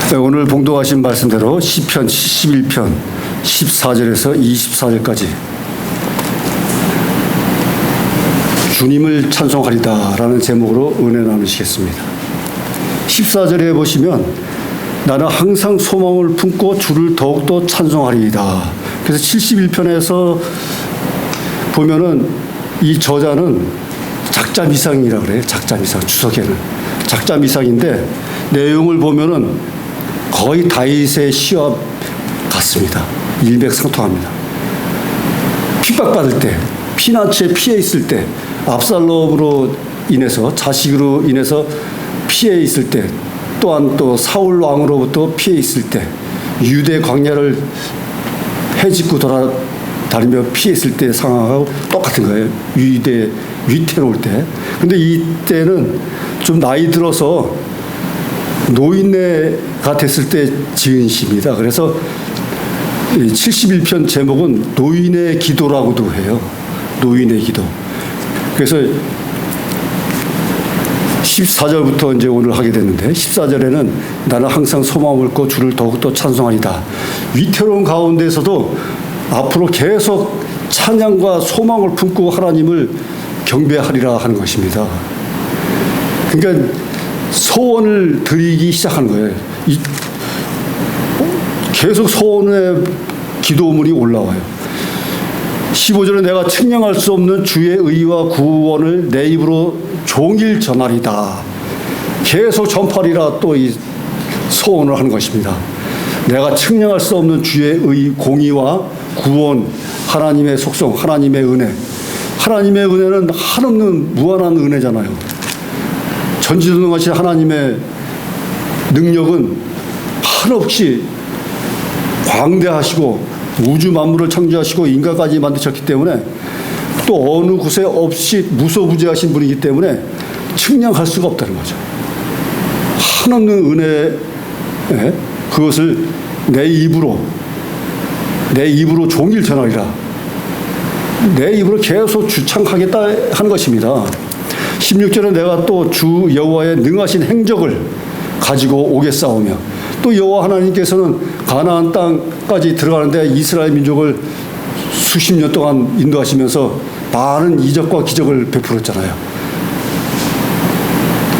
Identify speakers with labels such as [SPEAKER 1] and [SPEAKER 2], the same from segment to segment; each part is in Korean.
[SPEAKER 1] 네, 오늘 봉독하신 말씀대로 시편 71편 14절에서 24절까지 주님을 찬송하리다 라는 제목으로 은혜 나누시겠습니다. 14절에 보시면 나는 항상 소망을 품고 주를 더욱더 찬송하리이다. 그래서 71편에서 보면은 이 저자는 작자미상이라고 그래요. 작자미상, 주석에는 작자미상인데 내용을 보면은 거의 다윗의 시와 같습니다. 일맥상통합니다. 핍박받을 때, 피난처에 피해 있을 때, 압살롬으로 인해서, 자식으로 인해서 피해 있을 때, 또한 또 사울 왕으로부터 피해 있을 때, 유대 광야를 헤집고 돌아다니며 피해 있을 때 상황하고 똑같은 거예요. 유대 위태로울 때. 근데 이때는 좀 나이 들어서 노인네가 됐을 때 지은 시입니다. 그래서 71편 제목은 노인의 기도라고도 해요. 노인의 기도. 그래서 14절부터 이제 오늘 하게 됐는데 14절에는 나는 항상 소망을 품고 주를 더욱더 찬송하리다. 위태로운 가운데서도 앞으로 계속 찬양과 소망을 품고 하나님을 경배하리라 하는 것입니다. 그러니까 소원을 드리기 시작하는 거예요. 계속 소원의 기도문이 올라와요. 15절에 내가 측량할 수 없는 주의 의와 구원을 내 입으로 종일 전하리다. 계속 전파리라 또 이 소원을 하는 것입니다. 내가 측량할 수 없는 주의 의, 공의와 구원, 하나님의 속성, 하나님의 은혜. 하나님의 은혜는 한없는 무한한 은혜잖아요. 전지전능하신 하나님의 능력은 한없이 광대하시고 우주 만물을 창조하시고 인간까지 만드셨기 때문에 또 어느 곳에 없이 무소부재하신 분이기 때문에 측량할 수가 없다는 거죠. 한없는 은혜에 그것을 내 입으로 종일 전하리라. 내 입으로 계속 주창하겠다 하는 것입니다. 16절은 내가 또 주 여호와의 능하신 행적을 가지고 오겠사오며 또 여호와 하나님께서는 가나안 땅까지 들어가는데 이스라엘 민족을 수십 년 동안 인도하시면서 많은 이적과 기적을 베풀었잖아요.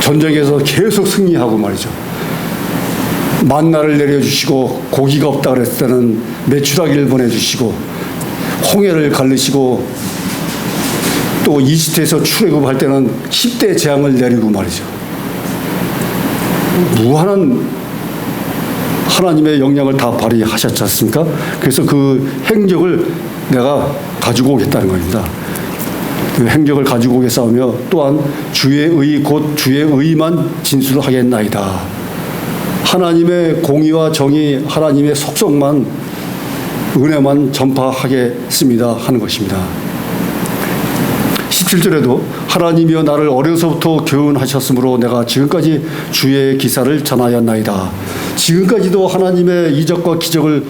[SPEAKER 1] 전쟁에서 계속 승리하고 말이죠. 만나를 내려주시고 고기가 없다 그랬을 때는 메추라기를 보내주시고 홍해를 갈르시고 또 이집트에서 출애굽할 때는 10대 재앙을 내리고 말이죠. 무한한 하나님의 영향을 다 발휘하셨지 않습니까? 그래서 그 행적을 내가 가지고 오겠다는 겁니다. 그 행적을 가지고 오겠사오며 또한 주의 의 곧 주의 의만 진술을 하겠나이다. 하나님의 공의와 정의, 하나님의 속성만 은혜만 전파하겠습니다 하는 것입니다. 17절에도 하나님이여 나를 어려서부터 교훈하셨으므로 내가 지금까지 주의 기사를 전하였나이다. 지금까지도 하나님의 이적과 기적을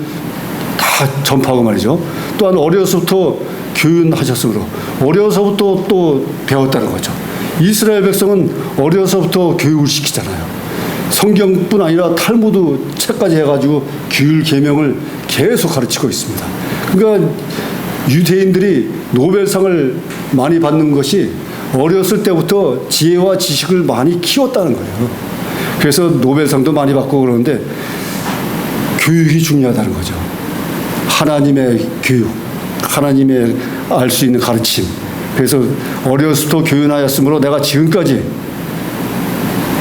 [SPEAKER 1] 다 전파하고 말이죠. 또한 어려서부터 교훈하셨으므로 어려서부터 또 배웠다는 거죠. 이스라엘 백성은 어려서부터 교육을 시키잖아요. 성경뿐 아니라 탈무드 책까지 해가지고 규율 계명을 계속 가르치고 있습니다. 그러니까 유대인들이 노벨상을 많이 받는 것이 어렸을 때부터 지혜와 지식을 많이 키웠다는 거예요. 그래서 노벨상도 많이 받고 그러는데 교육이 중요하다는 거죠. 하나님의 교육, 하나님의 알 수 있는 가르침. 그래서 어려서부터 교훈하였으므로 내가 지금까지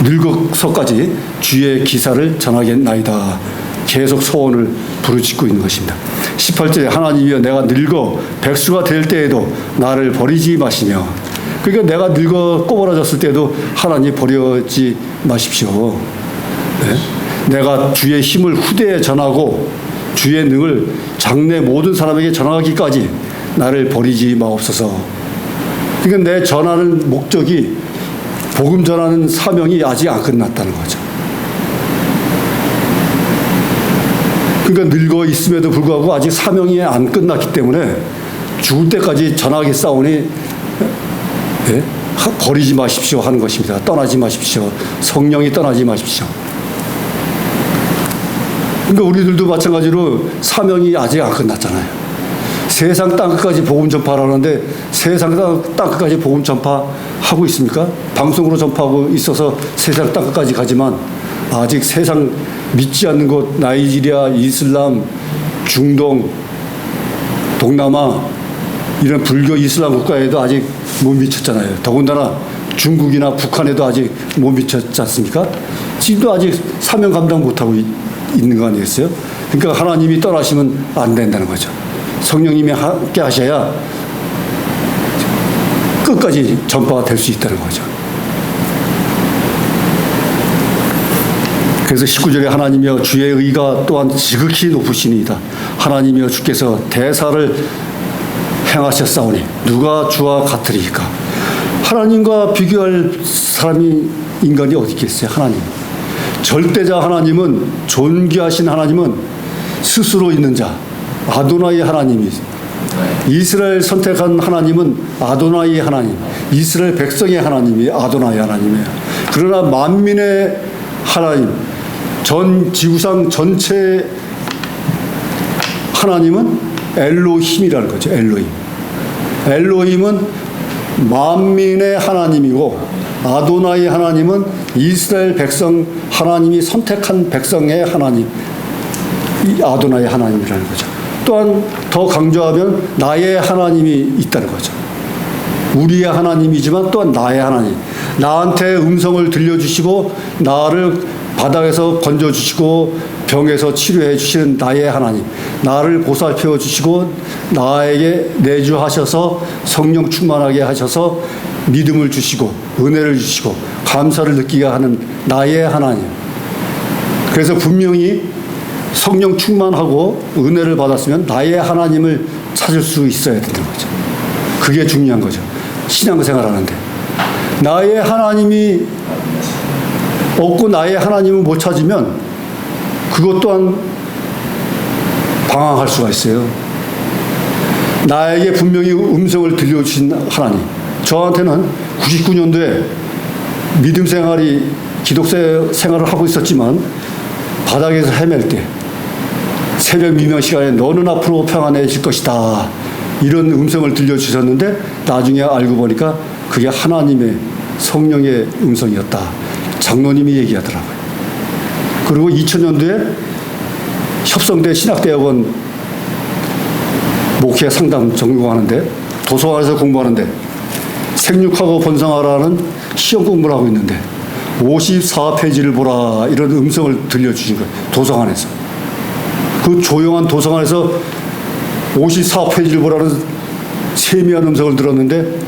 [SPEAKER 1] 늙어서까지 주의 기사를 전하겠나이다. 계속 소원을 부르짖고 있는 것입니다. 18절에 하나님이여 내가 늙어 백수가 될 때에도 나를 버리지 마시며, 그러니까 내가 늙어 꼬부라졌을 때도 하나님 버리지 마십시오. 네? 내가 주의 힘을 후대에 전하고 주의 능을 장래 모든 사람에게 전하기까지 나를 버리지 마옵소서. 그러니까 내 전하는 목적이 복음 전하는 사명이 아직 안 끝났다는 거죠. 그러니까 늙어 있음에도 불구하고 아직 사명이 안 끝났기 때문에 죽을 때까지 전하겠사오니 예? 버리지 마십시오 하는 것입니다. 떠나지 마십시오. 성령이 떠나지 마십시오. 그러니까 우리들도 마찬가지로 사명이 아직 안 끝났잖아요. 세상 땅끝까지 복음 전파하라는데 세상 땅끝까지 복음 전파하고 있습니까? 방송으로 전파하고 있어서 세상 땅끝까지 가지만 아직 세상 믿지 않는 곳 나이지리아, 이슬람, 중동, 동남아 이런 불교 이슬람 국가에도 아직 못 미쳤잖아요. 더군다나 중국이나 북한에도 아직 못 미쳤지 않습니까? 지금도 아직 사명 감당 못하고 있는 거 아니겠어요? 그러니까 하나님이 떠나시면 안 된다는 거죠. 성령님이 함께 하셔야 끝까지 전파가 될 수 있다는 거죠. 그래서 19절에 하나님이여 주의 의가 또한 지극히 높으시니이다. 하나님이여 주께서 대사를 행하셨사오니 누가 주와 같으리이까. 하나님과 비교할 사람이 인간이 어디 있겠어요? 하나님. 절대자 하나님은, 존귀하신 하나님은 스스로 있는 자 아도나이 하나님이, 이스라엘 선택한 하나님은 아도나이 하나님, 이스라엘 백성의 하나님이 아도나이 하나님이에요. 그러나 만민의 하나님, 전 지구상 전체 하나님은 엘로힘이라는 거죠. 엘로힘. 엘로힘은 만민의 하나님이고 아도나이 하나님은 이스라엘 백성 하나님이 선택한 백성의 하나님, 이 아도나이 하나님이라는 거죠. 또한 더 강조하면 나의 하나님이 있다는 거죠. 우리의 하나님이지만 또한 나의 하나님. 나한테 음성을 들려주시고 나를 바닥에서 건져주시고 병에서 치료해 주시는 나의 하나님. 나를 보살펴 주시고 나에게 내주하셔서 성령 충만하게 하셔서 믿음을 주시고 은혜를 주시고 감사를 느끼게 하는 나의 하나님. 그래서 분명히 성령 충만하고 은혜를 받았으면 나의 하나님을 찾을 수 있어야 되는 거죠. 그게 중요한 거죠. 신앙생활하는데 나의 하나님이 없고 나의 하나님을 못 찾으면 그것 또한 방황할 수가 있어요. 나에게 분명히 음성을 들려주신 하나님. 저한테는 99년도에 믿음 생활이 기독교 생활을 하고 있었지만 바닥에서 헤맬 때 새벽 미명 시간에 너는 앞으로 평안해질 것이다 이런 음성을 들려주셨는데 나중에 알고 보니까 그게 하나님의 성령의 음성이었다. 장로님이 얘기하더라고요. 그리고 2000년도에 협성대 신학대학원 목회 상담 전공하는데 도서관에서 공부하는데 생육하고 번성하라는 시험 공부를 하고 있는데 54페이지를 보라 이런 음성을 들려주신 거예요. 도서관에서. 그 조용한 도서관에서 54페이지를 보라는 세미한 음성을 들었는데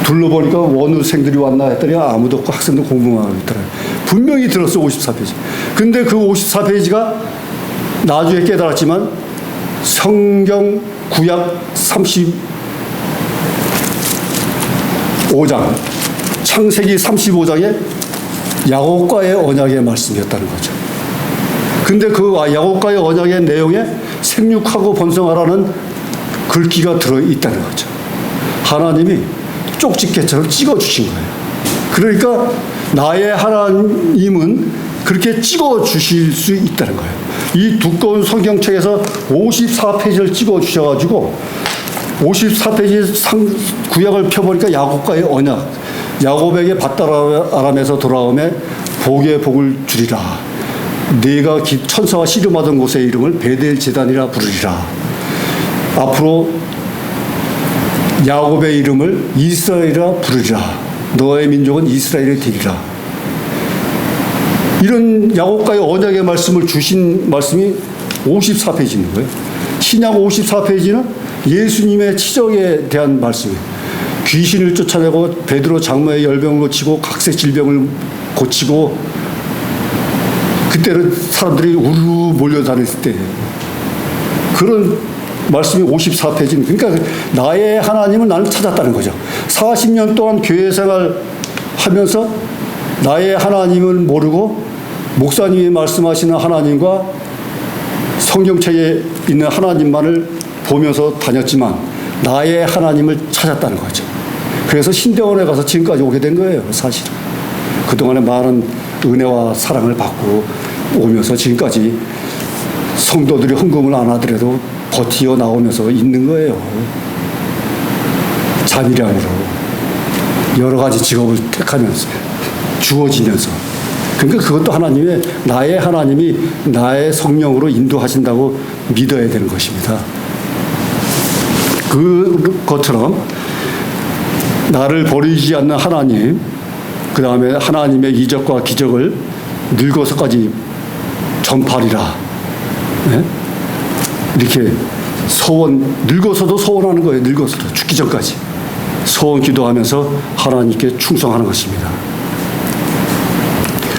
[SPEAKER 1] 둘러보니까 원우생들이 왔나 했더니 아무도 없고 학생도 공부만 하고 있더라고요. 분명히 들었어 54페이지. 근데 그 54페이지가 나중에 깨달았지만 성경 구약 35장 창세기 35장에 야곱과의 언약의 말씀이었다는 거죠. 근데 그 야곱과의 언약의 내용에 생육하고 번성하라는 글귀가 들어있다는 거죠. 하나님이 쪽집게처럼 찍어주신 거예요. 그러니까 나의 하나님은 그렇게 찍어주실 수 있다는 거예요. 이 두꺼운 성경책에서 54페이지를 찍어주셔가지고 54페이지 구약을 펴보니까 야곱과의 언약, 야곱에게 밧다람에서 돌아오매 복의 복을 주리라. 네가 천사와 씨름하던 곳의 이름을 베델 제단이라 부르리라. 앞으로 야곱의 이름을 이스라엘이라 부르리라. 너의 민족은 이스라엘이 되리라. 이런 야곱과의 언약의 말씀을 주신 말씀이 54페이지 있는 거예요. 신약 54페이지는 예수님의 치적에 대한 말씀이에요. 귀신을 쫓아내고 베드로 장모의 열병을 고치고 각세 질병을 고치고 그때는 사람들이 우르르 몰려다녔을 때 그런 말씀이 54페이지는 그러니까 나의 하나님은 나를 찾았다는 거죠. 40년 동안 교회 생활 하면서 나의 하나님을 모르고 목사님이 말씀하시는 하나님과 성경책에 있는 하나님만을 보면서 다녔지만 나의 하나님을 찾았다는 거죠. 그래서 신대원에 가서 지금까지 오게 된 거예요. 사실은. 그동안에 많은 은혜와 사랑을 받고 오면서 지금까지 성도들이 헌금을 안 하더라도 버티어 나오면서 있는 거예요. 자비량으로 여러 가지 직업을 택하면서 주어지면서. 그러니까 그것도 나의 하나님이 나의 성령으로 인도하신다고 믿어야 되는 것입니다. 그것처럼 나를 버리지 않는 하나님, 그 다음에 하나님의 이적과 기적을 늙어서까지 전파하리라. 네? 이렇게 늙어서도 소원하는 거예요. 늙어서도 죽기 전까지 소원 기도하면서 하나님께 충성하는 것입니다.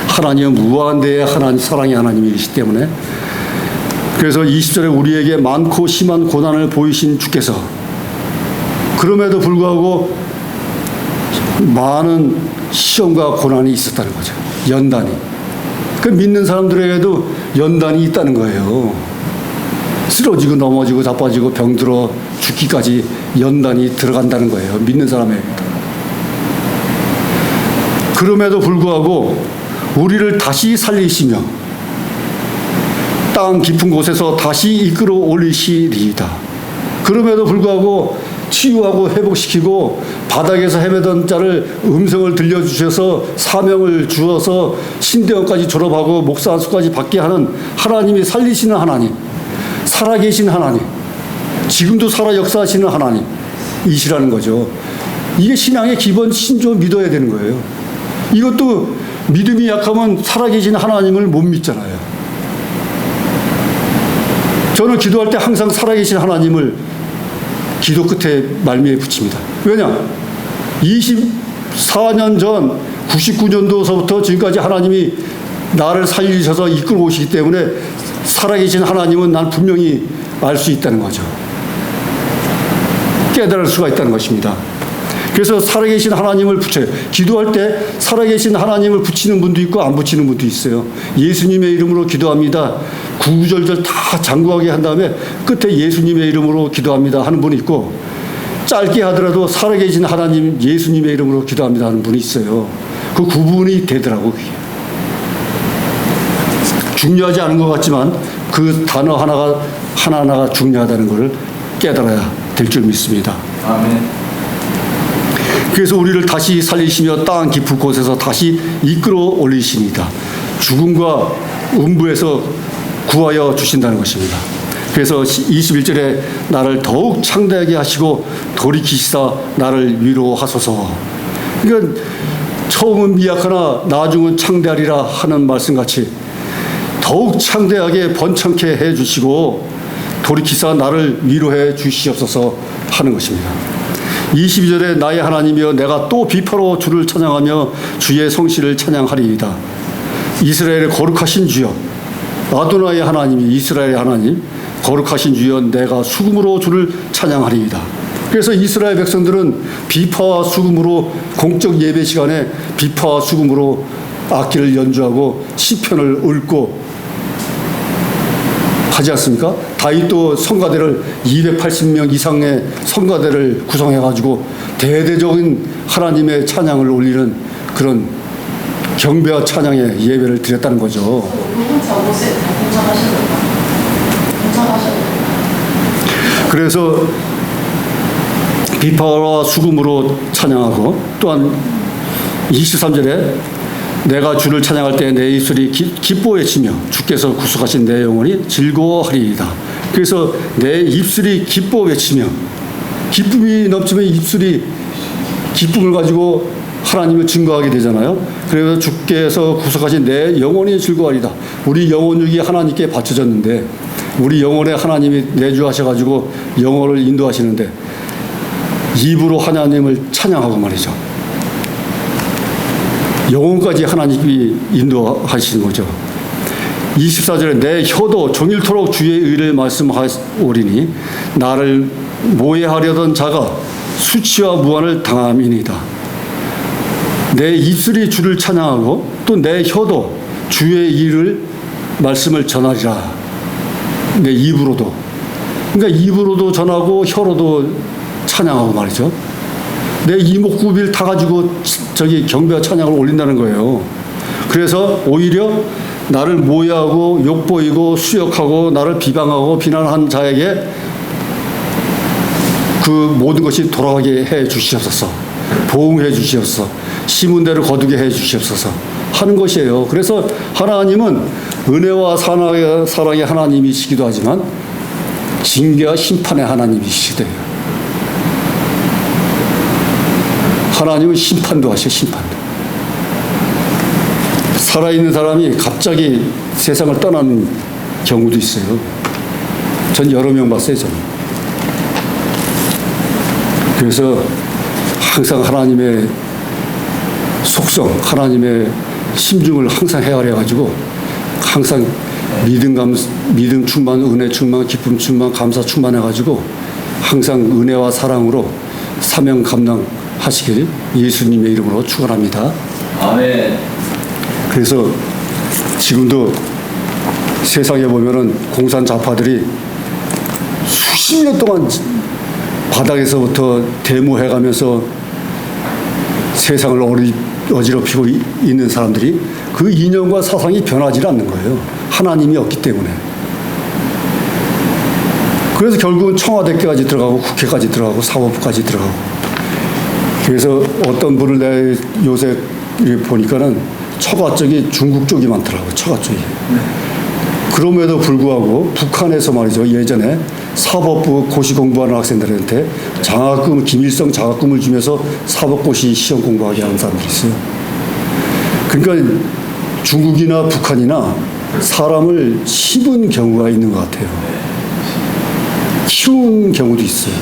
[SPEAKER 1] 하나님은 무한대의 사랑의 하나님이시기 때문에, 그래서 20절에 우리에게 많고 심한 고난을 보이신 주께서 그럼에도 불구하고 많은 시험과 고난이 있었다는 거죠. 연단이. 그 믿는 사람들에게도 연단이 있다는 거예요. 쓰러지고 넘어지고 자빠지고 병들어 죽기까지 연단이 들어간다는 거예요. 믿는 사람에게도. 그럼에도 불구하고 우리를 다시 살리시며 땅 깊은 곳에서 다시 이끌어 올리시리이다. 그럼에도 불구하고 치유하고 회복시키고 바닥에서 헤매던 자를 음성을 들려주셔서 사명을 주어서 신대원까지 졸업하고 목사 안수까지 받게 하는 하나님이 살리시는 하나님, 살아계신 하나님, 지금도 살아 역사하시는 하나님이시라는 거죠. 이게 신앙의 기본 신조 믿어야 되는 거예요. 이것도 믿음이 약하면 살아계신 하나님을 못 믿잖아요. 저는 기도할 때 항상 살아계신 하나님을 기도 끝에 말미에 붙입니다. 왜냐? 24년 전 99년도서부터 지금까지 하나님이 나를 살리셔서 이끌어 오시기 때문에 살아계신 하나님은 난 분명히 알 수 있다는 거죠. 깨달을 수가 있다는 것입니다. 그래서 살아계신 하나님을 붙여요. 기도할 때 살아계신 하나님을 붙이는 분도 있고 안 붙이는 분도 있어요. 예수님의 이름으로 기도합니다. 구구절절 다 장구하게 한 다음에 끝에 예수님의 이름으로 기도합니다 하는 분이 있고, 짧게 하더라도 살아계신 하나님 예수님의 이름으로 기도합니다 하는 분이 있어요. 그 구분이 되더라고. 그게 중요하지 않은 것 같지만 그 단어 하나하나가 중요하다는 것을 깨달아야 될 줄 믿습니다.
[SPEAKER 2] 아멘.
[SPEAKER 1] 그래서 우리를 다시 살리시며 땅 깊은 곳에서 다시 이끌어 올리시니이다. 죽음과 음부에서 구하여 주신다는 것입니다. 그래서 21절에 나를 더욱 창대하게 하시고 돌이키시사 나를 위로하소서. 그러니까 처음은 미약하나 나중은 창대하리라 하는 말씀같이 더욱 창대하게 번창케 해주시고 돌이키사 나를 위로해 주시옵소서 하는 것입니다. 22절에 나의 하나님이여 내가 또 비파로 주를 찬양하며 주의 성실을 찬양하리이다. 이스라엘의 거룩하신 주여, 아도나의 하나님이 이스라엘의 하나님, 거룩하신 주여 내가 수금으로 주를 찬양하리이다. 그래서 이스라엘 백성들은 비파와 수금으로 공적 예배 시간에 비파와 수금으로 악기를 연주하고 시편을 읊고 하지 않습니까? 다윗도 성가대를 280명 이상의 성가대를 구성해가지고 대대적인 하나님의 찬양을 올리는 그런 경배와 찬양의 예배를 드렸다는 거죠. 그래서 비파와 수금으로 찬양하고, 또한 23절에 내가 주를 찬양할 때 내 입술이 기뻐 외치며 주께서 구속하신 내 영혼이 즐거워하리이다. 그래서 내 입술이 기뻐 외치며, 기쁨이 넘치면 입술이 기쁨을 가지고 하나님을 증거하게 되잖아요. 그래서 주께서 구속하신 내 영혼이 즐거워하리이다. 우리 영혼육이 하나님께 바쳐졌는데 우리 영혼에 하나님이 내주하셔가지고 영혼을 인도하시는데 입으로 하나님을 찬양하고 말이죠. 영혼까지 하나님이 인도하시는 거죠. 24절에 내 혀도 종일토록 주의 의를 말씀하오리니 나를 모해하려던 자가 수치와 무한을 당함이니이다. 내 입술이 주를 찬양하고 또 내 혀도 주의 일을 말씀을 전하리라. 내 입으로도, 그러니까 입으로도 전하고 혀로도 찬양하고 말이죠. 내 이목구비를 다 가지고 저기 경배와 찬양을 올린다는 거예요. 그래서 오히려 나를 모해하고 욕보이고 수욕하고 나를 비방하고 비난한 자에게 그 모든 것이 돌아가게 해 주시옵소서. 보응해 주시옵소서. 심은 대로 거두게 해 주시옵소서 하는 것이에요. 그래서 하나님은 은혜와 사랑의 하나님이시기도 하지만 징계와 심판의 하나님이시기도 해요. 하나님은 심판도 하셔, 심판도. 살아있는 사람이 갑자기 세상을 떠나는 경우도 있어요. 전 여러 명 봤어요, 저는. 그래서 항상 하나님의 속성, 하나님의 심중을 항상 헤아려가지고 항상 믿음 충만, 은혜 충만, 기쁨 충만, 감사 충만해가지고 항상 은혜와 사랑으로 사명 감당하시길 예수님의 이름으로 축원합니다.
[SPEAKER 2] 아멘.
[SPEAKER 1] 그래서 지금도 세상에 보면은 공산 좌파들이 수십 년 동안 바닥에서부터 데모해가면서 세상을 어지럽히고 있는 사람들이 그 이념과 사상이 변하지 않는 거예요. 하나님이 없기 때문에. 그래서 결국은 청와대까지 들어가고 국회까지 들어가고 사법부까지 들어가고. 그래서 어떤 분을 내 요새 보니까는 처가 쪽이 중국 쪽이 많더라고요. 처가 쪽이. 그럼에도 불구하고 북한에서 말이죠. 예전에 사법부 고시 공부하는 학생들한테 장학금, 김일성 장학금을 주면서 사법고시 시험 공부하게 하는 사람들이 있어요. 그러니까 중국이나 북한이나 사람을 씹은 경우가 있는 것 같아요. 키운 경우도 있어요.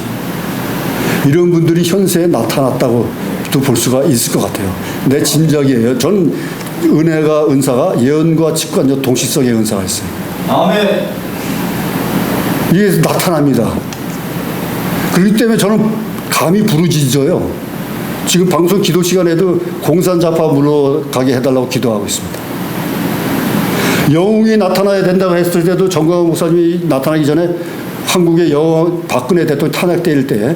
[SPEAKER 1] 이런 분들이 현세에 나타났다고 또 볼 수가 있을 것 같아요. 내 짐작이에요. 저는 은사가 예언과 직관적 동시성의 은사가 있어요.
[SPEAKER 2] 아멘.
[SPEAKER 1] 이게 나타납니다. 그렇기 때문에 저는 감히 부르짖어요. 지금 방송 기도 시간에도 공산좌파 물러가게 해달라고 기도하고 있습니다. 영웅이 나타나야 된다고 했을 때도 정광훈 목사님이 나타나기 전에 한국의 박근혜 대통령 탄핵될 때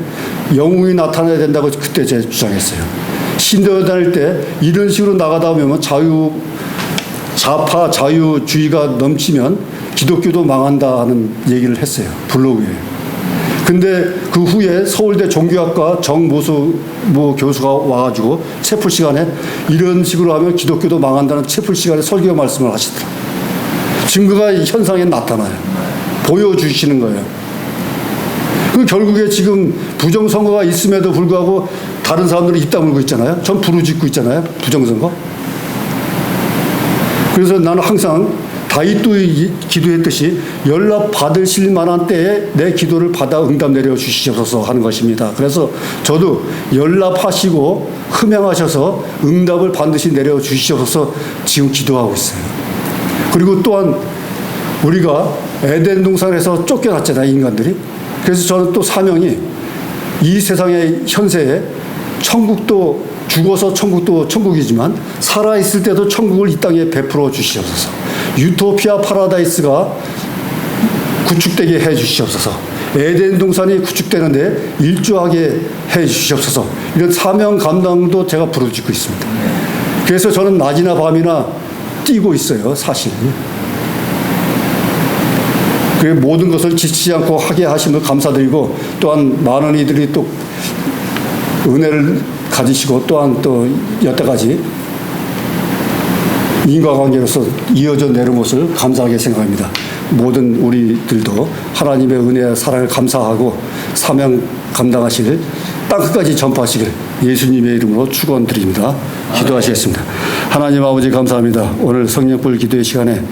[SPEAKER 1] 영웅이 나타나야 된다고 그때 제가 주장했어요. 신도에 다닐 때 이런 식으로 나가다 보면 좌파 자유주의가 넘치면 기독교도 망한다 하는 얘기를 했어요. 블로그에. 근데 그 후에 서울대 종교학과 정모수 교수가 와가지고 채플 시간에 이런 식으로 하면 기독교도 망한다는 채플 시간에 설교 말씀을 하시더라고요. 증거가 현상에 나타나요. 보여주시는 거예요. 그 결국에 지금 부정선거가 있음에도 불구하고 다른 사람들은 입 다물고 있잖아요. 전 부르짖고 있잖아요. 부정선거. 그래서 나는 항상 다윗도 기도했듯이 연락 받으실 만한 때에 내 기도를 받아 응답 내려 주시옵소서 하는 것입니다. 그래서 저도 연락하시고 흠양하셔서 응답을 반드시 내려 주시옵소서 지금 기도하고 있어요. 그리고 또한 우리가 에덴 동산에서 쫓겨났잖아요, 인간들이. 그래서 저는 또 사명이 이 세상의 현세에 천국도 죽어서 천국도 천국이지만 살아있을 때도 천국을 이 땅에 베풀어 주시옵소서. 유토피아 파라다이스가 구축되게 해 주시옵소서. 에덴 동산이 구축되는데 일조하게 해 주시옵소서. 이런 사명 감당도 제가 부르짖고 있습니다. 그래서 저는 낮이나 밤이나 뛰고 있어요, 사실. 그 모든 것을 지치지 않고 하게 하심을 감사드리고 또한 많은 이들이 또 은혜를 가지시고 또한 또 여태까지 인과관계로서 이어져 내려온 것을 감사하게 생각합니다. 모든 우리들도 하나님의 은혜와 사랑을 감사하고 사명 감당하시길 땅끝까지 전파하시길 예수님의 이름으로 축원드립니다. 기도하시겠습니다. 하나님 아버지 감사합니다. 오늘 성령불 기도의 시간에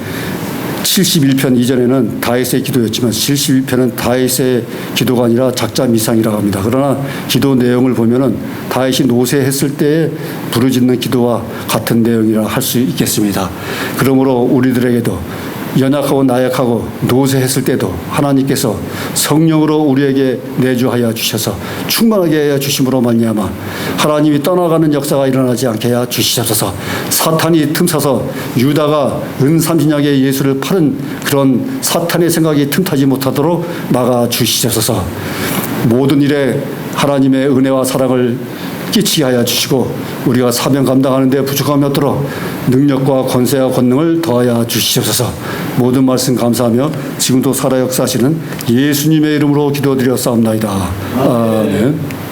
[SPEAKER 1] 71편 이전에는 다윗의 기도였지만 71편은 다윗의 기도가 아니라 작자 미상이라고 합니다. 그러나 기도 내용을 보면은 다윗이 노새했을 때 부르짖는 기도와 같은 내용이라 할 수 있겠습니다. 그러므로 우리들에게도 연약하고 나약하고 노쇠했을 때도 하나님께서 성령으로 우리에게 내주하여 주셔서 충만하게 하여 주심으로 말미암아 하나님이 떠나가는 역사가 일어나지 않게 하여 주시옵소서. 사탄이 틈사서 유다가 은삼신약의 예수를 파는 그런 사탄의 생각이 틈타지 못하도록 막아 주시옵소서. 모든 일에 하나님의 은혜와 사랑을 끼치게 하여 주시고 우리가 사명 감당하는 데 부족함이 없도록 능력과 권세와 권능을 더하여 주시옵소서. 모든 말씀 감사하며 지금도 살아 역사하시는 예수님의 이름으로 기도드려 싸움나이다. 아멘.